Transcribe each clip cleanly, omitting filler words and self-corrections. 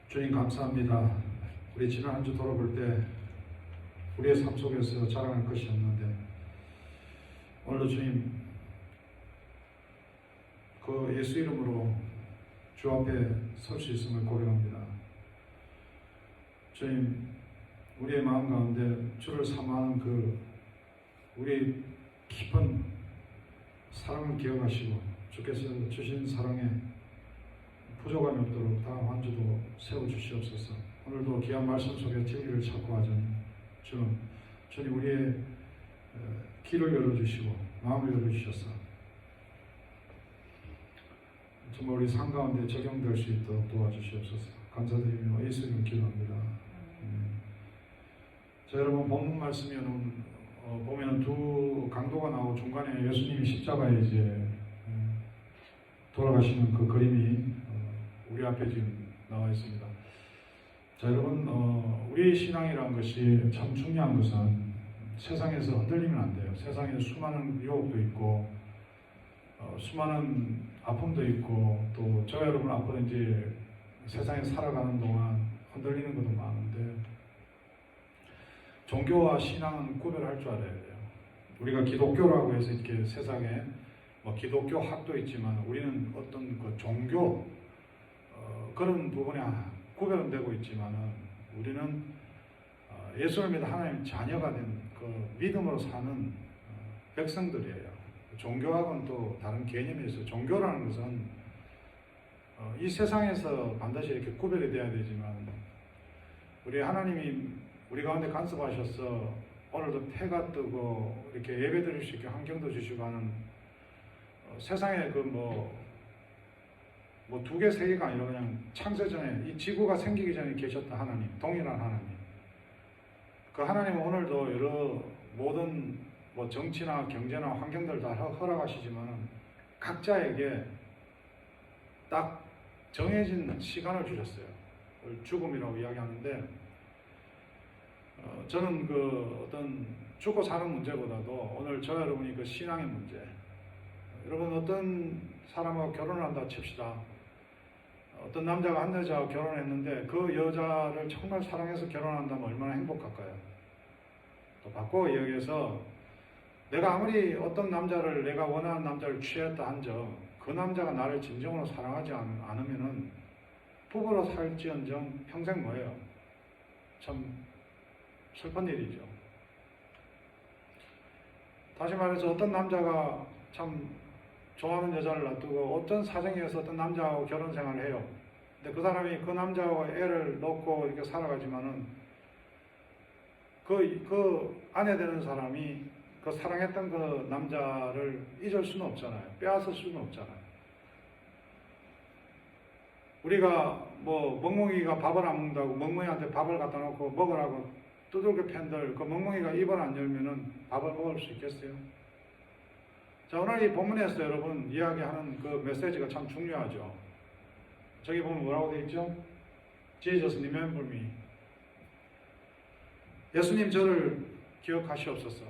주님 감사합니다. 우리 지난 한 주 돌아볼 때 우리의 삶 속에서 자랑할 것이 없는데 오늘도 주님 그 예수 이름으로 주 앞에 설 수 있음을 고백합니다. 주님, 우리의 마음 가운데 주를 사모하는 그 우리 깊은 사랑을 기억하시고 주께서 주신 사랑에 부족함이 없도록 다음 한 주도 세워주시옵소서. 오늘도 귀한 말씀 속에 진리를 찾고 하자니 주님 우리의 귀를 열어주시고 마음을 열어주셔서 정말 우리 삶 가운데 적용될 수 있도록 도와주시옵소서. 감사드리며 예수 이름 기도합니다. 자, 여러분 본문 말씀에 보면은 두 강도가 나오고 중간에 예수님이 십자가에 이제 돌아가시는 그 그림이 우리 앞에 지금 나와 있습니다. 자, 여러분 우리의 신앙이라는 것이 참 중요한 것은 세상에서 흔들리면 안 돼요. 세상에 수많은 유혹도 있고 수많은 아픔도 있고 또 저와 여러분 앞으로 이제 세상에 살아가는 동안 흔들리는 것도 많은데 종교와 신앙은 구별할 줄 알아야 돼요. 우리가 기독교라고 해서 이렇게 세상에 기독교 학도 있지만 우리는 어떤 그 종교 그런 부분에 구별은 되고 있지만은 우리는 예수를 믿는 하나님 자녀가 된 그 믿음으로 사는 백성들이에요. 종교하고는 또 다른 개념이 있어요. 종교라는 것은 이 세상에서 반드시 이렇게 구별이 돼야 되지만 우리 하나님이 우리 가운데 간섭하셔서 오늘도 태가 뜨고 이렇게 예배 드릴 수 있게 환경도 주시고 하는 세상에 그 두 개, 세 개가 아니라 그냥 창세전에 이 지구가 생기기 전에 계셨던 하나님, 동일한 하나님. 그 하나님은 오늘도 여러 모든 정치나 경제나 환경들 다 허락하시지만 각자에게 딱 정해진 시간을 주셨어요. 죽음이라고 이야기하는데 저는 그 어떤 죽고 사는 문제보다도 오늘 저 여러분이 그 신앙의 문제. 여러분 어떤 사람하고 결혼을 한다 칩시다. 어떤 남자가 한 여자와 결혼했는데 그 여자를 정말 사랑해서 결혼한다면 얼마나 행복할까요? 또 바꿔 이야기해서 내가 아무리 어떤 남자를 내가 원하는 남자를 취했다 한적 그 남자가 나를 진정으로 사랑하지 않으면은 부부로 살지언정 평생 뭐예요? 참 슬픈 일이죠. 다시 말해서 어떤 남자가 참 좋아하는 여자를 놔두고 어떤 사정에서 어떤 남자하고 결혼 생활을 해요. 근데 그 사람이 그 남자하고 애를 놓고 이렇게 살아가지만은 그 아내 되는 사람이 그 사랑했던 그 남자를 잊을 수는 없잖아요. 빼앗을 수는 없잖아요. 우리가 멍멍이가 밥을 안 먹는다고 멍멍이한테 밥을 갖다 놓고 먹으라고 두들겨 팬들 그 멍멍이가 입을 안 열면은 밥을 먹을 수 있겠어요? 자, 오늘 이 본문에서 여러분 이야기하는 그 메시지가 참 중요하죠. 저기 보면 뭐라고 되어 있죠? Jesus remember me. 예수님 저를 기억하시옵소서.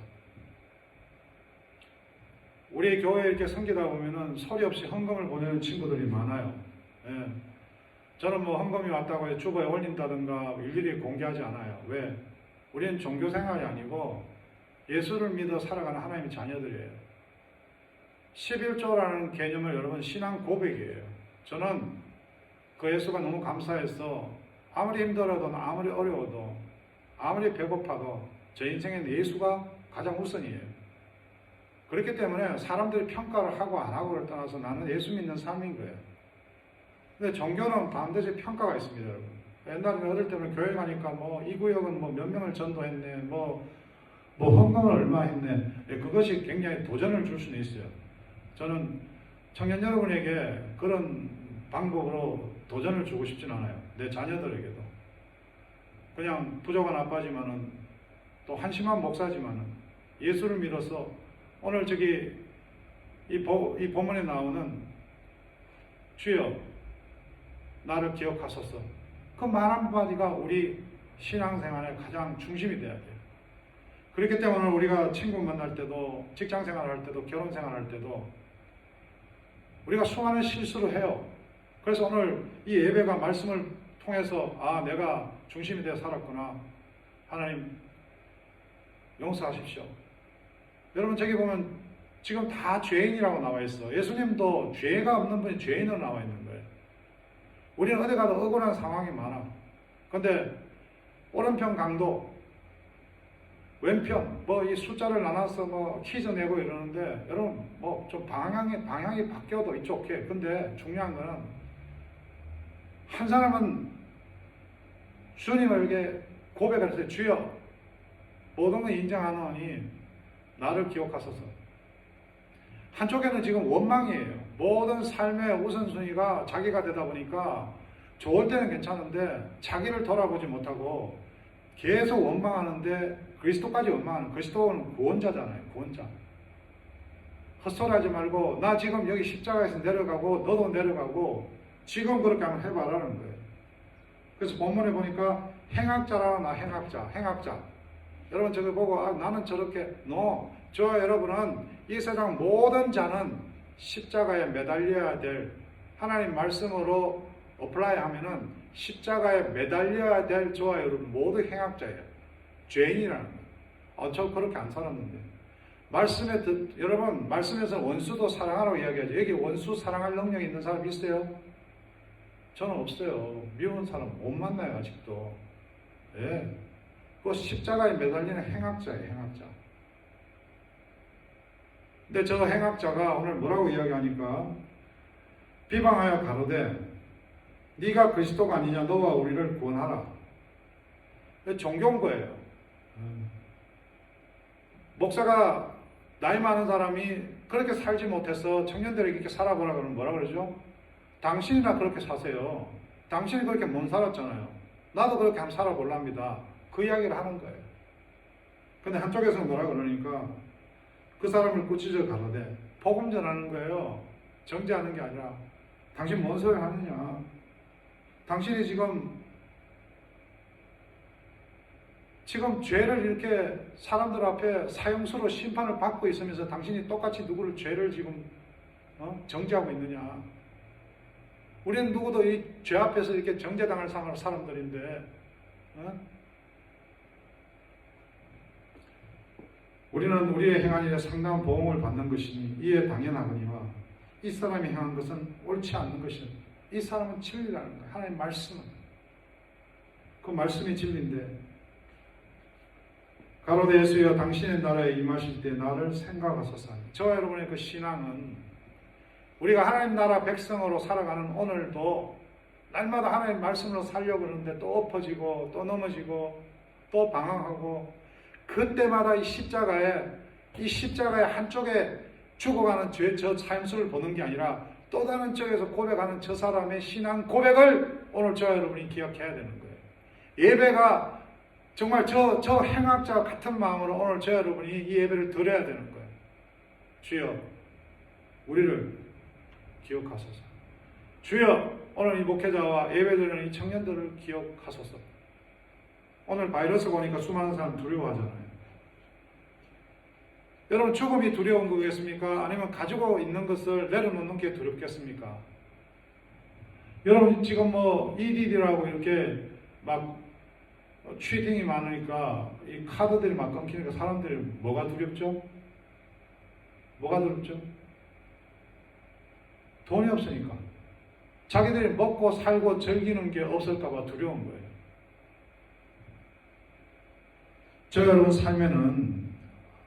우리 교회에 이렇게 섬기다 보면은 소리 없이 헌금을 보내는 친구들이 많아요. 예. 저는 헌금이 왔다고 해서 주보에 올린다든가 일일이 공개하지 않아요. 왜? 우리는 종교 생활이 아니고 예수를 믿어 살아가는 하나님의 자녀들이에요. 11조라는 개념을 여러분 신앙 고백이에요. 저는 그 예수가 너무 감사해서 아무리 힘들어도 아무리 어려워도 아무리 배고파도 제 인생에는 예수가 가장 우선이에요. 그렇기 때문에 사람들이 평가를 하고 안 하고를 떠나서 나는 예수 믿는 삶인 거예요. 근데 종교는 반드시 평가가 있습니다, 여러분. 옛날에 어릴 때는 교회 가니까 이 구역은 몇 명을 전도했네, 헌금을 얼마 했네. 그것이 굉장히 도전을 줄 수는 있어요. 저는 청년 여러분에게 그런 방법으로 도전을 주고 싶진 않아요. 내 자녀들에게도. 그냥 부족한 아빠지만은 또 한심한 목사지만은 예수를 믿어서 오늘 이 본문에 나오는 주여 나를 기억하소서. 그 말 한마디가 우리 신앙생활의 가장 중심이 돼야 돼요. 그렇기 때문에 우리가 친구 만날 때도 직장생활 할 때도 결혼생활 할 때도 우리가 수많은 실수를 해요. 그래서 오늘 이 예배가 말씀을 통해서 내가 중심이 되어 살았구나. 하나님 용서하십시오. 여러분 저기 보면 지금 다 죄인이라고 나와 있어. 예수님도 죄가 없는 분이 죄인으로 나와 있는 거예요. 우리는 어디 가도 억울한 상황이 많아. 근데 오른편 강도, 왼편 이 숫자를 나눠서 퀴즈 내고 이러는데 여러분 좀 방향이 바뀌어도 이쪽 오케이. 근데 중요한 거는 한 사람은 주님에게 고백을 했어요. 주여 모든 걸 인정하노니 나를 기억하소서. 한쪽에는 지금 원망이에요. 모든 삶의 우선순위가 자기가 되다 보니까 좋을 때는 괜찮은데 자기를 돌아보지 못하고 계속 원망하는데 그리스도까지 원망하는, 그리스도는 구원자잖아요. 구원자. 헛소리하지 말고 나 지금 여기 십자가에서 내려가고 너도 내려가고 지금 그렇게 한번 해봐라는 거예요. 그래서 본문에 보니까 행악자라 나 행악자. 여러분 저거 보고 나는 저렇게 저와 여러분은 이 세상 모든 자는 십자가에 매달려야 될, 하나님 말씀으로 어플라이 하면은 십자가에 매달려야 될 저와 여러분 모두 행악자예요. 죄인이라는 거예요. 저 그렇게 안 살았는데. 여러분 말씀에서 원수도 사랑하라고 이야기하죠. 여기 원수 사랑할 능력이 있는 사람 있어요? 저는 없어요. 미운 사람 못 만나요 아직도. 예. 그 십자가에 매달리는 행악자예요. 행악자. 근데 저 행악자가 오늘 뭐라고 이야기하니까 비방하여 가로되 네가 그리스도가 아니냐 너와 우리를 구원하라. 종교인 거예요. 목사가 나이 많은 사람이 그렇게 살지 못해서 청년들에게 이렇게 살아보라 그러면 뭐라 그러죠? 당신이나 그렇게 사세요. 당신이 그렇게 못 살았잖아요. 나도 그렇게 한번 살아볼랍니다. 그 이야기를 하는 거예요. 근데 한쪽에서는 뭐라 그러니까 그 사람을 꾸짖어 가로되 복음 전하는 거예요. 정죄하는 게 아니라 당신 뭔 소리 하느냐. 당신이 지금 죄를 이렇게 사람들 앞에 사형수로 심판을 받고 있으면서 당신이 똑같이 누구를 죄를 지금 정죄하고 있느냐. 우리는 누구도 이 죄 앞에서 이렇게 정죄당할 사람들인데 우리는 우리의 행한 일에 상당한 보응을 받는 것이니 이에 당연하거니와 이 사람이 행한 것은 옳지 않는 것이니 이 사람은 진리라는 거예요. 하나님 말씀은 그 말씀이 진리인데 가로되 예수여 당신의 나라에 임하실 때 나를 생각하소서. 저와 여러분의 그 신앙은 우리가 하나님 나라 백성으로 살아가는 오늘도 날마다 하나님 말씀으로 살려고 그러는데 또 엎어지고 또 넘어지고 또 방황하고 그때마다 이 십자가의 한쪽에 죽어가는 저 삶수를 보는 게 아니라 또 다른 쪽에서 고백하는 저 사람의 신앙 고백을 오늘 저와 여러분이 기억해야 되는 거예요. 예배가 정말 저 행악자와 같은 마음으로 오늘 저와 여러분이 이 예배를 드려야 되는 거예요. 주여 우리를 기억하소서. 주여 오늘 이 목회자와 예배드리는 이 청년들을 기억하소서. 오늘 바이러스 보니까 수많은 사람 두려워하잖아요. 여러분 죽음이 두려운 거겠습니까? 아니면 가지고 있는 것을 내려놓는 게 두렵겠습니까? 여러분 지금 EDD라고 이렇게 막 취팅이 많으니까 이 카드들이 막 끊기니까 사람들이 뭐가 두렵죠? 뭐가 두렵죠? 돈이 없으니까. 자기들이 먹고 살고 즐기는 게 없을까봐 두려운 거예요. 저 여러분 삶에는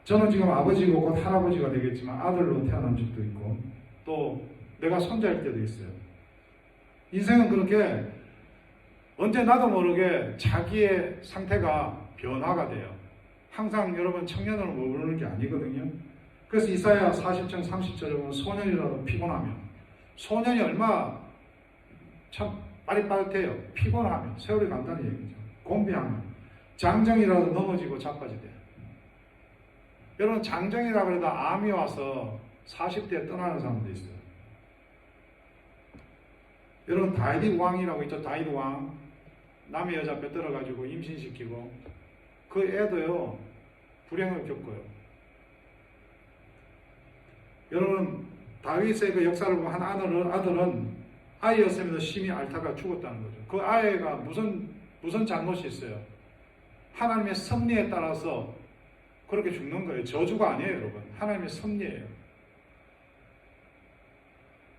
저는 지금 아버지고 곧 할아버지가 되겠지만 아들로 태어난 적도 있고 또 내가 손자일 때도 있어요. 인생은 그렇게 언제 나도 모르게 자기의 상태가 변화가 돼요. 항상 여러분 청년으로 머무르는 게 아니거든요. 그래서 이사야 40장 30절에 보면 소년이라도 피곤하면 소년이 얼마 참 빠릿빠릿해요. 피곤하면 세월이 간다는 얘기죠. 곤비하면 장정이라도 넘어지고 자빠지대요. 여러분 장정이라 그래도 암이 와서 40대에 떠나는 사람도 있어요. 여러분 다윗 왕이라고 있죠. 다윗 왕 남의 여자 뺏들어가지고 임신시키고 그 애도요 불행을 겪어요. 여러분 다윗의 그 역사를 보면 한 아들은 아이였음에도 심히 앓다가 죽었다는 거죠. 그 아이가 무슨 잘못이 있어요? 하나님의 섭리에 따라서 그렇게 죽는 거예요. 저주가 아니에요, 여러분. 하나님의 섭리예요.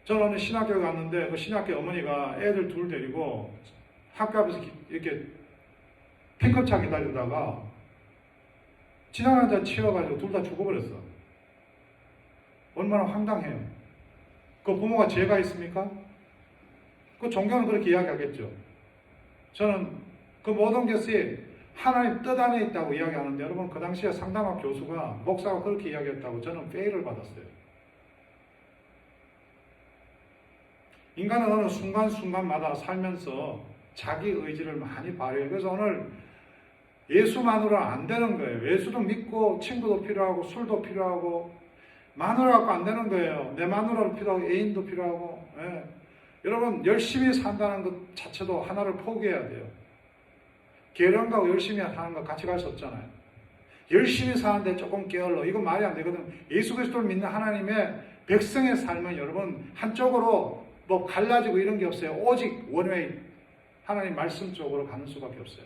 저는 오늘 신학교에 갔는데 그 신학교 어머니가 애들 둘 데리고 학교 앞에서 이렇게 픽업차 기다리다가 지나가는 자 치여가지고 둘 다 죽어버렸어. 얼마나 황당해요. 그 부모가 죄가 있습니까? 그 종교는 그렇게 이야기하겠죠. 저는 그 모든 것이 하나님 뜻 안에 있다고 이야기하는데 여러분 그 당시에 상담학 교수가 목사가 그렇게 이야기했다고 저는 페이를 받았어요. 인간은 어느 순간순간마다 살면서 자기 의지를 많이 발휘해요. 그래서 오늘 예수만으로는 안 되는 거예요. 예수도 믿고 친구도 필요하고 술도 필요하고 마누라 갖고 안 되는 거예요. 내 마누라도 필요하고 애인도 필요하고. 예. 여러분 열심히 산다는 것 자체도 하나를 포기해야 돼요. 게으름하고 열심히 하는 거 같이 갈 수 없잖아요. 열심히 사는데 조금 게을러. 이건 말이 안 되거든. 예수 그리스도를 믿는 하나님의 백성의 삶은 여러분 한쪽으로 뭐 갈라지고 이런 게 없어요. 오직 원웨이 하나님 말씀 쪽으로 가는 수밖에 없어요.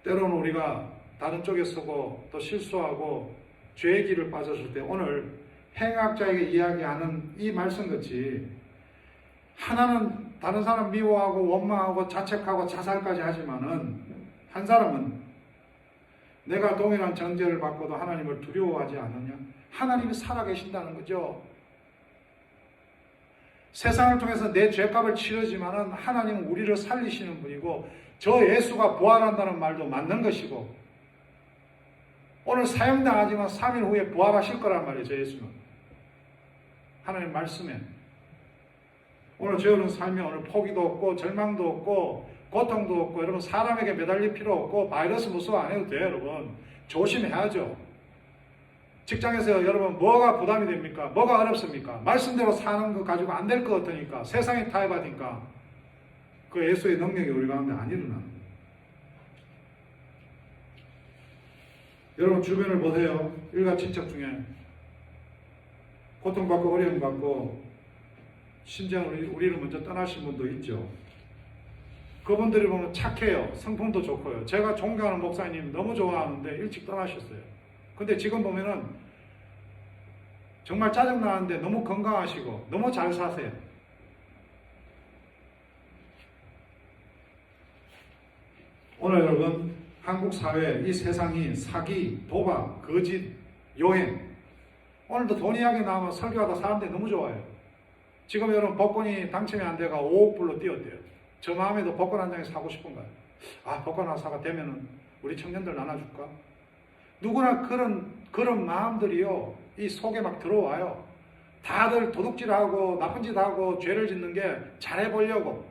때로는 우리가 다른 쪽에 서고 또 실수하고 죄의 길을 빠졌을 때 오늘 행악자에게 이야기하는 이 말씀같이 하나는 다른 사람 미워하고 원망하고 자책하고 자살까지 하지만은 한 사람은 내가 동일한 전제를 받고도 하나님을 두려워하지 않느냐? 하나님이 살아계신다는 거죠. 세상을 통해서 내 죄값을 치르지만은 하나님은 우리를 살리시는 분이고 저 예수가 부활한다는 말도 맞는 것이고 오늘 사형당하지만 3일 후에 부활하실 거란 말이에요. 저 예수는. 하나님 말씀에 오늘 저희는 삶에 오늘 포기도 없고 절망도 없고 고통도 없고 여러분 사람에게 매달릴 필요 없고 바이러스 무서워 안 해도 돼요. 여러분 조심해야죠. 직장에서 여러분 뭐가 부담이 됩니까? 뭐가 어렵습니까? 말씀대로 사는 거 가지고 안 될 것 같으니까 세상에 타협하니까 그 예수의 능력이 우리 가운데 안 일어나는 거예요. 여러분 주변을 보세요. 일가 친척 중에 고통받고 어려움 받고 심지어 우리를 먼저 떠나신 분도 있죠. 그분들이 보면 착해요. 성품도 좋고요. 제가 존경하는 목사님 너무 좋아하는데 일찍 떠나셨어요. 근데 지금 보면은 정말 짜증나는데 너무 건강하시고 너무 잘 사세요. 오늘 여러분 한국 사회 이 세상이 사기, 도박, 거짓, 요행 오늘도 돈 이야기 나오면 설교하다 사람들이 너무 좋아해요. 지금 여러분 복권이 당첨이 안 돼가 5억 불로 뛰었대요. 저 마음에도 복권 한 장이 사고 싶은가요? 아 복권 하나 사가 되면은 우리 청년들 나눠줄까? 누구나 그런 마음들이요 이 속에 막 들어와요. 다들 도둑질하고 나쁜 짓 하고 죄를 짓는 게 잘해보려고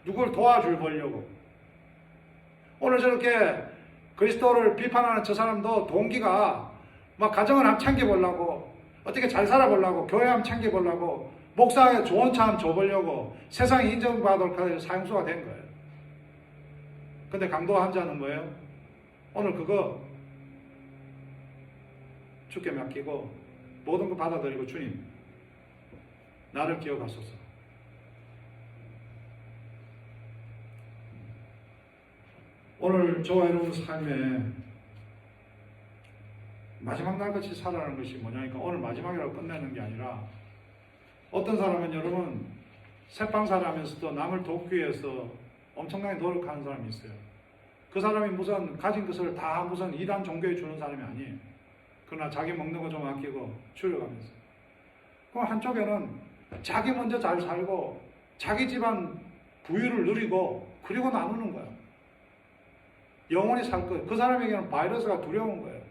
누구를 도와줄 보려고 오늘 저렇게 그리스도를 비판하는 저 사람도 동기가 막 가정을 한번 챙겨보려고 어떻게 잘 살아보려고 교회 한번 챙겨보려고 목사에게 좋은 차 한번 줘보려고 세상에 인정받을 사형수가 된 거예요. 근데 강도 환자는 뭐예요? 오늘 그거 주께 맡기고 모든 거 받아들이고 주님 나를 기억하소서. 오늘 저와 여러분 삶에 마지막 날같이 살아가는 것이 뭐냐니까 오늘 마지막이라고 끝내는 게 아니라 어떤 사람은 여러분 새빵살이 하면서도 남을 돕기 위해서 엄청나게 노력하는 사람이 있어요. 그 사람이 무슨 가진 것을 다 무슨 이단 종교에 주는 사람이 아니에요. 그러나 자기 먹는 거 좀 아끼고 줄여가면서 그럼 한쪽에는 자기 먼저 잘 살고 자기 집안 부유를 누리고 그리고 나누는 거예요. 영원히 살 거예요. 그 사람에게는 바이러스가 두려운 거예요.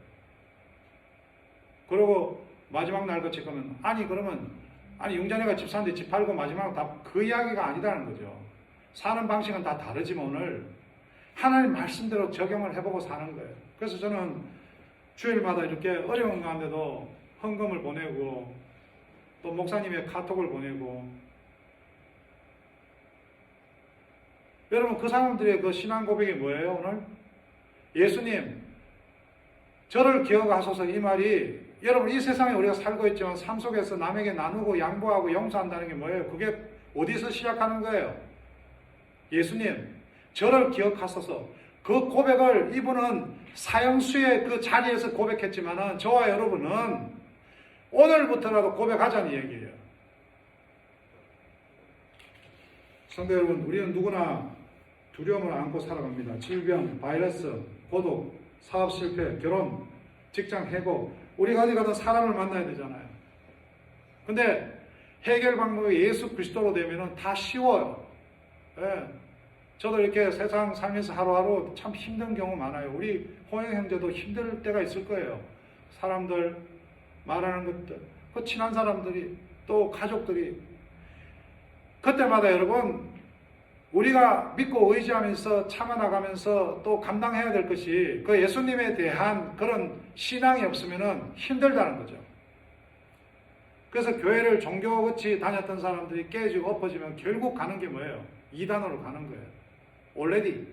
그리고 마지막 날같이 그러면 아니 용자네가 집 사는데 집 팔고 마지막은 다 그 이야기가 아니라는 거죠. 사는 방식은 다 다르지만 오늘 하나님 말씀대로 적용을 해보고 사는 거예요. 그래서 저는 주일마다 이렇게 어려운 가운데도 헌금을 보내고 또 목사님의 카톡을 보내고 여러분 그 사람들의 그 신앙 고백이 뭐예요 오늘? 예수님 저를 기억하소서 이 말이 여러분 이 세상에 우리가 살고 있지만 삶 속에서 남에게 나누고 양보하고 용서한다는 게 뭐예요? 그게 어디서 시작하는 거예요? 예수님 저를 기억하소서 그 고백을 이분은 사형수의 그 자리에서 고백했지만은 저와 여러분은 오늘부터라도 고백하자는 얘기예요. 성도 여러분 우리는 누구나 두려움을 안고 살아갑니다. 질병, 바이러스, 고독, 사업 실패, 결혼, 직장 해고 우리가 어디 가든 사람을 만나야 되잖아요. 근데 해결 방법이 예수 그리스도로 되면은 다 쉬워요. 예. 저도 이렇게 세상 살면서 하루하루 참 힘든 경우 많아요. 우리 호영 형제도 힘들 때가 있을 거예요. 사람들 말하는 것들, 그 친한 사람들이 또 가족들이 그때마다 여러분 우리가 믿고 의지하면서 참아나가면서 또 감당해야 될 것이 그 예수님에 대한 그런 신앙이 없으면 힘들다는 거죠. 그래서 교회를 종교같이 다녔던 사람들이 깨지고 엎어지면 결국 가는 게 뭐예요? 이단으로 가는 거예요. already.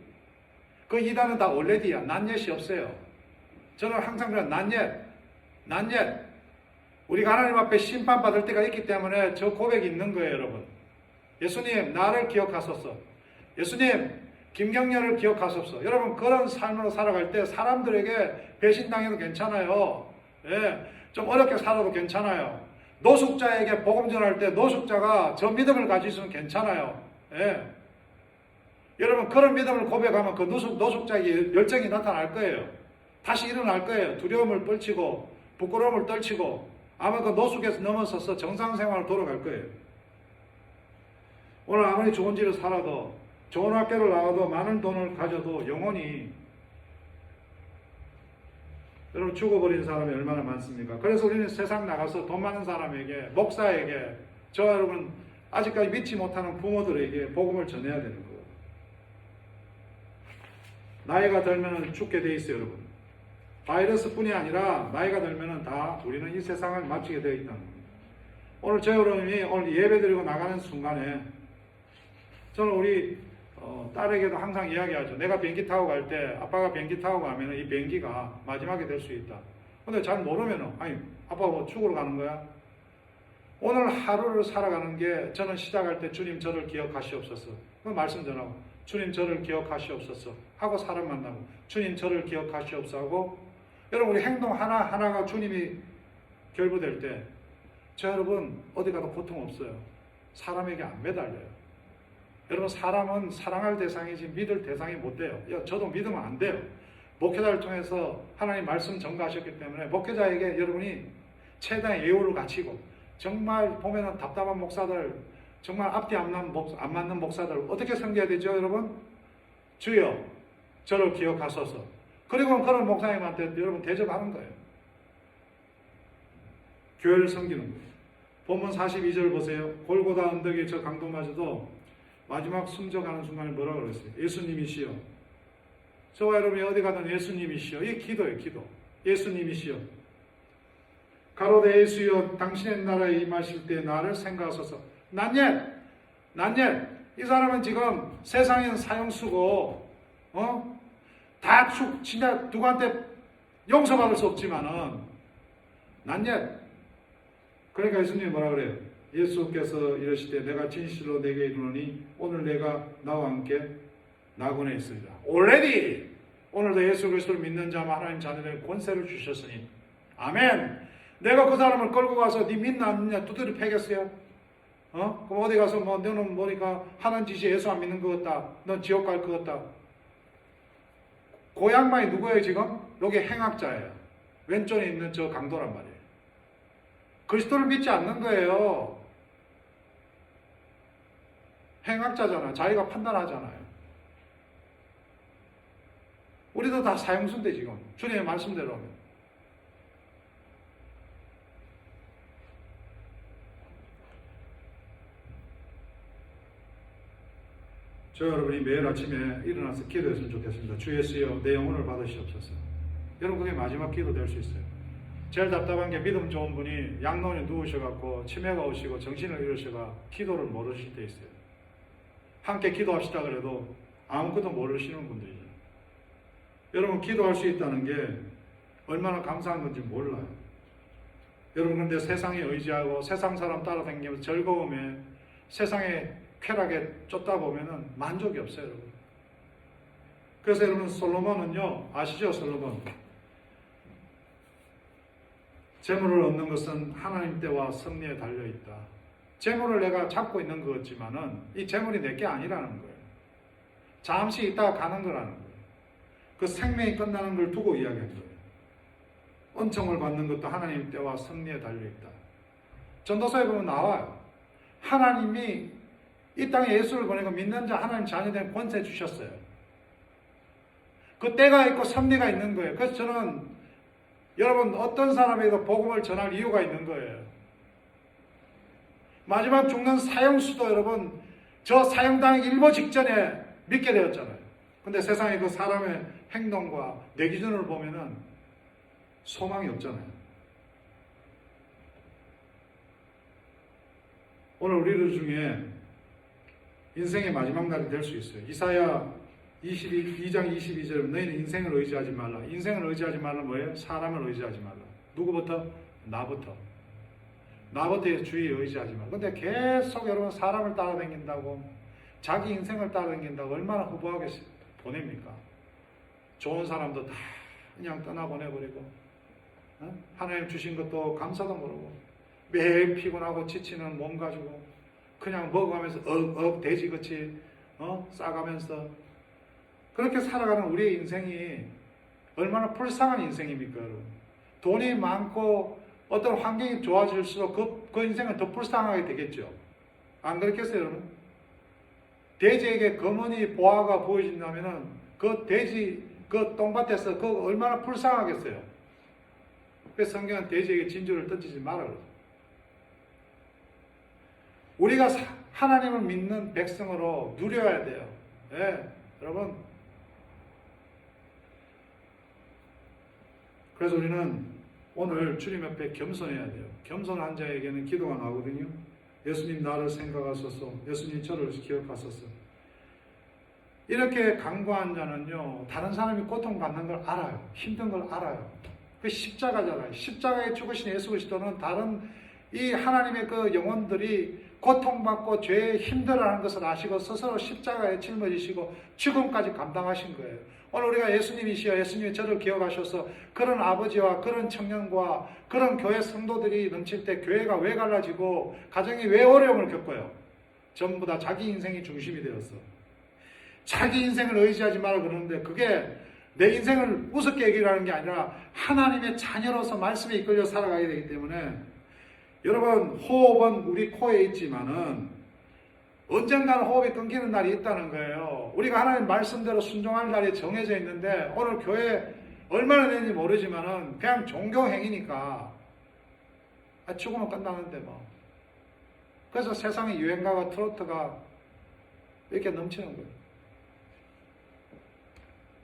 그 이단은 다 already야. not yet이 없어요. 저는 항상 그래요. not yet. not yet. 우리가 하나님 앞에 심판받을 때가 있기 때문에 저 고백이 있는 거예요, 여러분. 예수님, 나를 기억하소서. 예수님, 김경렬을 기억하소서. 여러분, 그런 삶으로 살아갈 때 사람들에게 배신당해도 괜찮아요. 예, 좀 어렵게 살아도 괜찮아요. 노숙자에게 복음 전할 때 노숙자가 저 믿음을 가지고 있으면 괜찮아요. 예. 여러분, 그런 믿음을 고백하면 그 노숙자에게 열정이 나타날 거예요. 다시 일어날 거예요. 두려움을 떨치고, 부끄러움을 떨치고, 아마 그 노숙에서 넘어서서 정상생활로 돌아갈 거예요. 오늘 아무리 좋은 집에 살아도, 좋은 학교를 나와도, 많은 돈을 가져도 영혼이 여러분 죽어버린 사람이 얼마나 많습니까? 그래서 우리는 세상 나가서 돈 많은 사람에게, 목사에게, 저와 여러분 아직까지 믿지 못하는 부모들에게 복음을 전해야 되는 거예요. 나이가 들면 죽게 돼 있어요, 여러분. 바이러스뿐이 아니라 나이가 들면 다 우리는 이 세상을 마치게 되어 있다는 겁니다. 오늘 저 여러분이 오늘 예배드리고 나가는 순간에 저는 우리 딸에게도 항상 이야기하죠. 내가 비행기 타고 갈 때 아빠가 비행기 타고 가면 이 비행기가 마지막이 될 수 있다. 근데 잘 모르면 아니 아빠 뭐 죽으러 가는 거야? 오늘 하루를 살아가는 게 저는 시작할 때 주님 저를 기억하시옵소서. 그 말씀 전하고 주님 저를 기억하시옵소서 하고 사람 만나고 주님 저를 기억하시옵소서 하고 여러분 우리 행동 하나하나가 주님이 결부될 때 저 여러분 어디 가도 고통 없어요. 사람에게 안 매달려요. 여러분 사람은 사랑할 대상이지 믿을 대상이 못 돼요. 저도 믿으면 안 돼요. 목회자를 통해서 하나님 말씀 전가하셨기 때문에 목회자에게 여러분이 최대한 예우를 갖추고 정말 보면은 답답한 목사들 정말 앞뒤 안 맞는 목사들 어떻게 섬겨야 되죠 여러분? 주여 저를 기억하소서. 그리고 그런 목사님한테 여러분 대접하는 거예요. 교회를 섬기는 거예요. 본문 42절 보세요. 골고다 언덕의 저 강도마저도 마지막 숨져가는 순간에 뭐라고 그랬어요? 예수님이시여. 저와 여러분이 어디 가든 예수님이시여. 이게 기도예요, 기도. 예수님이시여. 가로되 예수여 당신의 나라에 임하실 때 나를 생각하소서. 난 옛. 이 사람은 지금 세상에는 사형수고 다 진짜 누구한테 용서받을 수 없지만은 난 옛. 그러니까 예수님이 뭐라 그래요? 예수께서 이러시되 내가 진실로 내게 이르노니 오늘 내가 나와 함께 낙원에 있으리라. already 오늘도 예수 그리스도를 믿는 자만 하나님 자녀들에게 권세를 주셨으니 아멘. 내가 그 사람을 끌고 가서 네 믿나 안 믿냐 두드려 패겠어요? 그럼 어디 가서 뭐 너는 뭐니까 하는 짓이 예수 안 믿는 것 같다. 넌 지옥 갈 것 같다. 그 양반이 누구예요 지금? 여기 행악자예요. 왼쪽에 있는 저 강도란 말이에요. 그리스도를 믿지 않는 거예요. 행악자잖아. 자기가 판단하잖아요. 우리도 다 사형수인데 지금 주님의 말씀대로 하면. 저 여러분이 매일 아침에 일어나서 기도했으면 좋겠습니다. 주 예수여 내 영혼을 받으시옵소서. 여러분 그게 마지막 기도 될 수 있어요. 제일 답답한 게 믿음 좋은 분이 양론에 누우셔갖고 치매가 오시고 정신을 잃으셔가 기도를 모르실 때 있어요. 함께 기도합시다 그래도 아무것도 모르시는 분들이죠. 여러분 기도할 수 있다는 게 얼마나 감사한 건지 몰라요. 여러분, 근데 세상에 의지하고 세상 사람 따라다니면서 즐거움에 세상의 쾌락에 쫓다 보면은 만족이 없어요, 여러분. 그래서 여러분, 솔로몬은요, 아시죠, 솔로몬? 재물을 얻는 것은 하나님 때와 섭리에 달려있다. 재물을 내가 잡고 있는 것 같지만은 이 재물이 내게 아니라는 거예요. 잠시 있다가 가는 거라는 거예요. 그 생명이 끝나는 걸 두고 이야기한 거예요. 은총을 받는 것도 하나님 때와 섭리에 달려있다. 전도서에 보면 나와요. 하나님이 이 땅에 예수를 보내고 믿는 자 하나님 자녀된 권세 주셨어요. 그 때가 있고 섭리가 있는 거예요. 그래서 저는 여러분, 어떤 사람에게도 복음을 전할 이유가 있는 거예요. 마지막 죽는 사형수도 여러분, 저 사형당하기 일보 직전에 믿게 되었잖아요. 근데 세상에 그 사람의 행동과 내 기준으로 보면은 소망이 없잖아요. 오늘 우리들 중에 인생의 마지막 날이 될 수 있어요. 이사야 2장 22절에 너희는 인생을 의지하지 말라. 인생을 의지하지 말라 뭐예요? 사람을 의지하지 말라. 누구부터? 나부터. 나부터 주위에 의지하지 말라. 근데 계속 여러분 사람을 따라다닌다고, 자기 인생을 따라다닌다고 얼마나 허무하게 보냅니까? 좋은 사람도 다 그냥 떠나보내버리고, 하나님 주신 것도 감사도 모르고, 매일 피곤하고 지치는 몸 가지고 그냥 먹어가면서 돼지같이 싸가면서 그렇게 살아가는 우리의 인생이 얼마나 불쌍한 인생입니까, 여러분? 돈이 많고 어떤 환경이 좋아질수록 그 인생은 더 불쌍하게 되겠죠. 안 그렇겠어요, 여러분? 돼지에게 검은이 보화가 보여진다면은 그 돼지 그 똥밭에서 그 얼마나 불쌍하겠어요. 그래서 성경은 돼지에게 진주를 던지지 말아 그러죠. 우리가 하나님을 믿는 백성으로 누려야 돼요. 예, 여러분. 그래서 우리는 오늘 주님 앞에 겸손해야 돼요. 겸손한 자에게는 기도가 나오거든요. 예수님 나를 생각하소서. 예수님 저를 기억하소서. 이렇게 간구한 자는요, 다른 사람이 고통받는 걸 알아요. 힘든 걸 알아요. 그 십자가잖아요. 십자가에 죽으신 예수 그리스도는 다른 이 하나님의 그 영혼들이 고통받고 죄에 힘들어하는 것을 아시고 스스로 십자가에 짊어지시고 죽음까지 감당하신 거예요. 오늘 우리가 예수님이시여 예수님이 저를 기억하셔서 그런 아버지와 그런 청년과 그런 교회 성도들이 넘칠 때 교회가 왜 갈라지고 가정이 왜 어려움을 겪어요? 전부 다 자기 인생이 중심이 되었어. 자기 인생을 의지하지 마라 그러는데 그게 내 인생을 우습게 얘기하는 게 아니라 하나님의 자녀로서 말씀에 이끌려 살아가야 되기 때문에 여러분, 호흡은 우리 코에 있지만은 언젠가는 호흡이 끊기는 날이 있다는 거예요. 우리가 하나님 말씀대로 순종할 날이 정해져 있는데 오늘 교회 얼마나 되는지 모르지만은 그냥 종교 행위니까 죽으면 끝나는데 뭐. 그래서 세상의 유행가가 트로트가 이렇게 넘치는 거예요.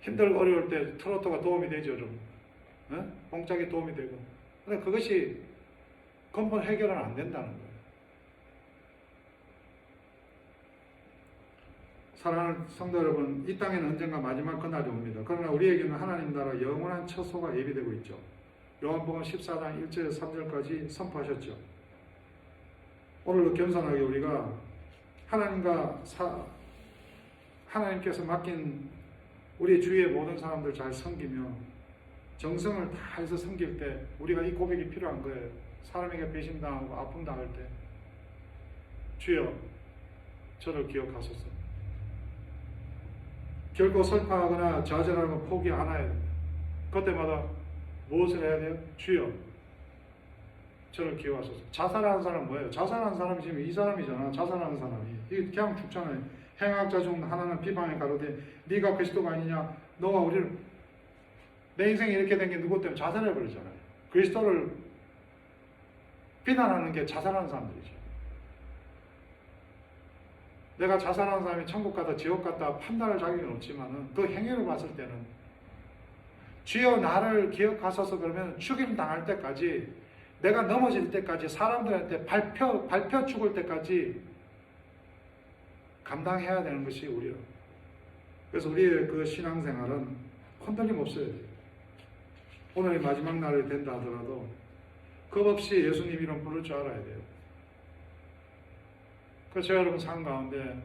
힘들고 어려울 때 트로트가 도움이 되죠, 여러분. 공짝이 도움이 되고. 근데 그것이 근본 해결은 안 된다는 거예요. 사랑하는 성도 여러분, 이 땅에는 언젠가 마지막 그날이 옵니다. 그러나 우리에게는 하나님 나라 영원한 처소가 예비되고 있죠. 요한복음 14장 1절 3절까지 선포하셨죠. 오늘도 겸손하게 우리가 하나님께서 맡긴 우리 주위의 모든 사람들 잘 섬기며 정성을 다해서 섬길 때 우리가 이 고백이 필요한 거예요. 사람에게 배신당하고 아픔 당할 때 주여 저를 기억하소서. 결코 슬퍼하거나 좌절하고 포기 안 해야 됩니다. 그때마다 무엇을 해야 돼요? 주여 저를 기억하소서. 자살하는 사람은 뭐예요? 자살하는 사람이 지금 이 사람이잖아. 자살하는 사람이 이게 그냥 죽잖아요. 행악자 중 하나는 비방에 가로되 네가 그리스도가 아니냐. 너가 우리를 내 인생이 이렇게 된 게 누구 때문에 자살해버리잖아요. 그리스도를 비난하는 게 자살하는 사람들이죠. 내가 자살하는 사람이 천국 갔다 지옥 갔다 판단할 자격이 없지만은 그 행위를 봤을 때는 주여 나를 기억하소서 그러면 죽임 당할 때까지 내가 넘어질 때까지 사람들한테 밟혀 죽을 때까지 감당해야 되는 것이 우리요. 그래서 우리의 그 신앙생활은 흔들림 없어야 돼요. 오늘이 마지막 날이 된다 하더라도 겁 없이 예수님 이름 부를 줄 알아야 돼요. 그래서 제가 여러분 삶 가운데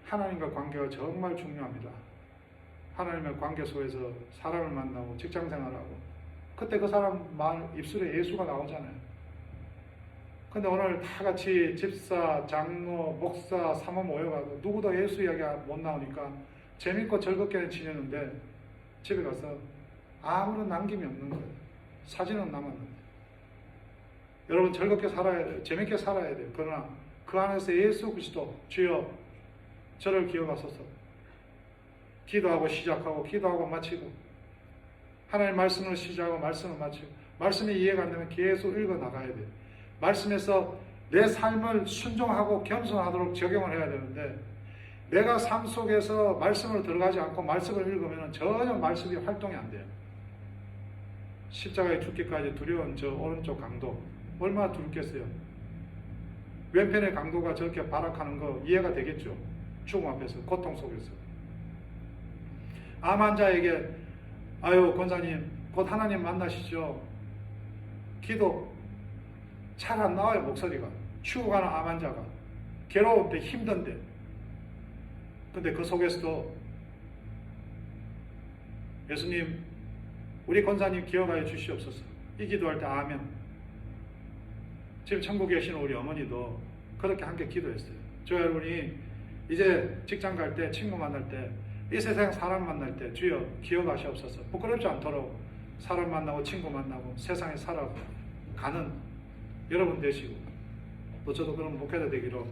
하나님과 관계가 정말 중요합니다. 하나님의 관계 속에서 사람을 만나고 직장생활하고 그때 그 사람 말 입술에 예수가 나오잖아요. 근데 오늘 다 같이 집사, 장로, 목사, 사모 모여가지고 누구도 예수 이야기가 못 나오니까 재밌고 즐겁게는 지내는데 집에 가서 아무런 남김이 없는 거예요. 사진은 남았는데. 여러분 즐겁게 살아야 돼요. 재밌게 살아야 돼요. 그러나 그 안에서 예수 그리스도 주여 저를 기억하소서. 기도하고 시작하고 기도하고 마치고 하나님 말씀을 시작하고 말씀을 마치고 말씀이 이해가 안 되면 계속 읽어 나가야 돼요. 말씀에서 내 삶을 순종하고 겸손하도록 적용을 해야 되는데 내가 삶 속에서 말씀을 들어가지 않고 말씀을 읽으면 전혀 말씀이 활동이 안 돼요. 십자가에 죽기까지 두려운 저 오른쪽 강도 얼마나 두렵겠어요. 왼편의 강도가 저렇게 발악하는 거 이해가 되겠죠. 죽음 앞에서 고통 속에서 암 환자에게 아유 권사님 곧 하나님 만나시죠. 기도 잘 안 나와요. 목소리가 죽어가는 암 환자가 괴로운데 힘든데 근데 그 속에서도 예수님 우리 권사님 기억하여 주시옵소서. 이 기도할 때 아멘. 지금 천국에 계시는 우리 어머니도 그렇게 함께 기도했어요. 저 여러분이 이제 직장 갈 때 친구 만날 때 이 세상 사람 만날 때 주여 기억하시옵소서. 부끄럽지 않도록 사람 만나고 친구 만나고 세상에 살아가는 여러분 되시고 또 저도 그런 목회자 되기로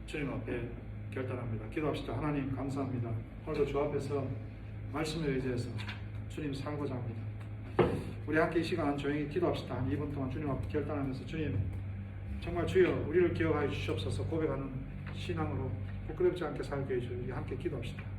주님 앞에 결단합니다. 기도합시다. 하나님 감사합니다. 오늘도 주 앞에서 말씀에 의지해서 주님 살고자 합니다. 우리 함께 이 시간 조용히 기도합시다. 한 2분 동안 주님 앞에 결단하면서 주님 정말 주여 우리를 기억하여 주시옵소서 고백하는 신앙으로 부끄럽지 않게 살게 해주시고 함께 기도합시다.